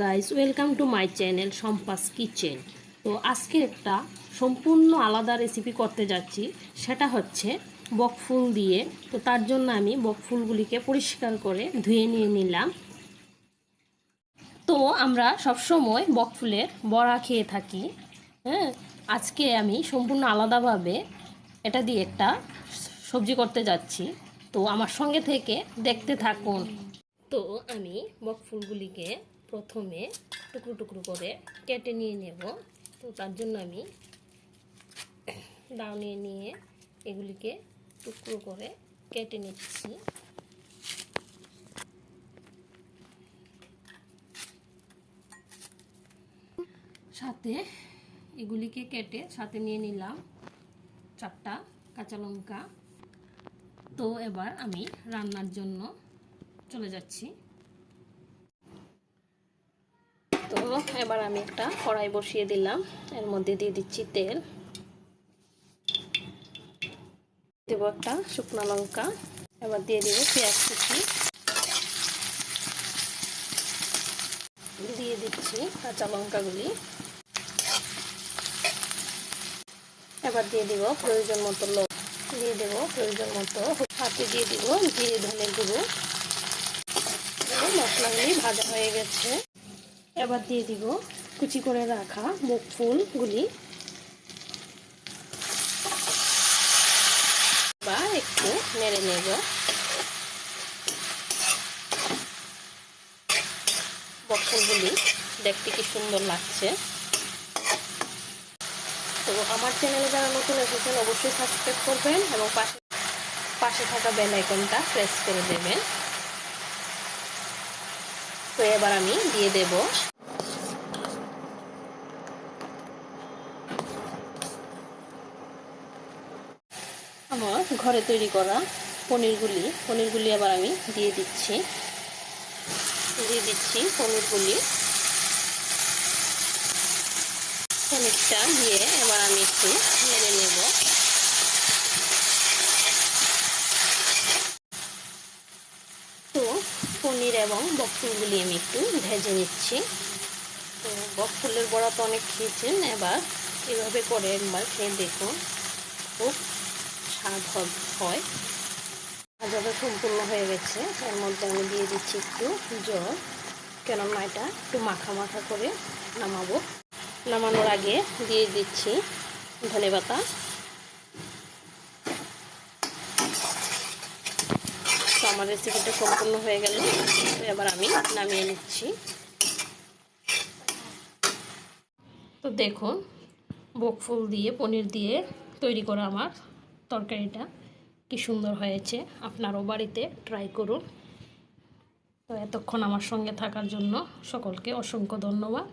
Guys, welcome to my channel Sampa's kitchen. তো আজকে একটা সম্পূর্ণ আলাদা রেসিপি করতে যাচ্ছি, সেটা হচ্ছে বকফুল দিয়ে। তো তার জন্য আমি বকফুলগুলিকে পরিষ্কার করে ধুয়ে নিয়ে নিলাম। তো আমরা সবসময় বকফুলের বড়া খেয়ে থাকি, হ্যাঁ। আজকে আমি সম্পূর্ণ আলাদাভাবে এটা দিয়ে একটা সবজি করতে যাচ্ছি। তো আমার সঙ্গে থেকে দেখতে থাকুন। তো আমি বকফুলগুলিকে প্রথমে টুকরো টুকরো করে কেটে নিয়ে নেব। তো তার জন্য আমি দাউনিয়ে নিয়ে এগুলিকে টুকরো করে কেটে নিচ্ছি। সাথে এগুলিকে কেটে সাথে নিয়ে নিলাম 4টা কাঁচা লঙ্কা। তো এবার আমি রান্নার জন্য চলে যাচ্ছি। তো এবার আমি একটা কড়াই বসিয়ে দিলাম, এর মধ্যে দিয়ে দিচ্ছি তেল, দেবো একটা শুকনো লঙ্কা, এবার দিয়ে দেবো পেঁয়াজ কুচি, দিয়ে দিচ্ছি কাঁচা লঙ্কাগুলি, এবার দিয়ে দিব প্রয়োজন মতো লবণ, দিয়ে দেব প্রয়োজন মতো, হাতে দিয়ে দিব জিরে ধনে গুঁড়ো। মশলাগুলি ভাজা হয়ে গেছে, এবার দিয়ে দিব কুচি করে রাখা বকফুলগুলি, বা একটু নেড়ে নেব। বকফুলগুলি দেখতে কি সুন্দর লাগছে। তো আমার চ্যানেলে যারা নতুন এসেছেন অবশ্যই সাবস্ক্রাইব করবেন এবং পাশে থাকা বেল আইকনটা প্রেস করে দেবেন। তো এবার আমি দিয়ে দেব আমার ঘরে তৈরি করা পনিরগুলি এবার আমি দিয়ে দিচ্ছি পনিরটা দিয়ে এবার আমি একটু নেড়ে নেব। তো পনির এবং বকফুলগুলি আমি একটু ভেজে নিচ্ছি। তো বকফুলের বড়া তো অনেক খেয়েছেন, এবার এভাবে করে একবার খেয়ে দেখুন, খুব স্বাদ হয়। ভাজাটা সম্পূর্ণ হয়ে গেছে, এর মধ্যে আমি দিয়ে দিচ্ছি একটু জল, কেননা এটা একটু মাখা মাখা করে নামাবো। নামানোর আগে দিয়ে দিচ্ছি ধনেপাতা। তো আমার রেসিপিটা সম্পূর্ণ হয়ে গেল, এবার আমি নামিয়ে নিচ্ছি। তো দেখুন, বকফুল দিয়ে পনির দিয়ে তৈরি করা আমার তরকারিটা কি সুন্দর হয়েছে। আপনারাও বাড়িতে ট্রাই করুন। তো এতক্ষণ আমার সঙ্গে থাকার জন্য সকলকে অসংখ্য ধন্যবাদ।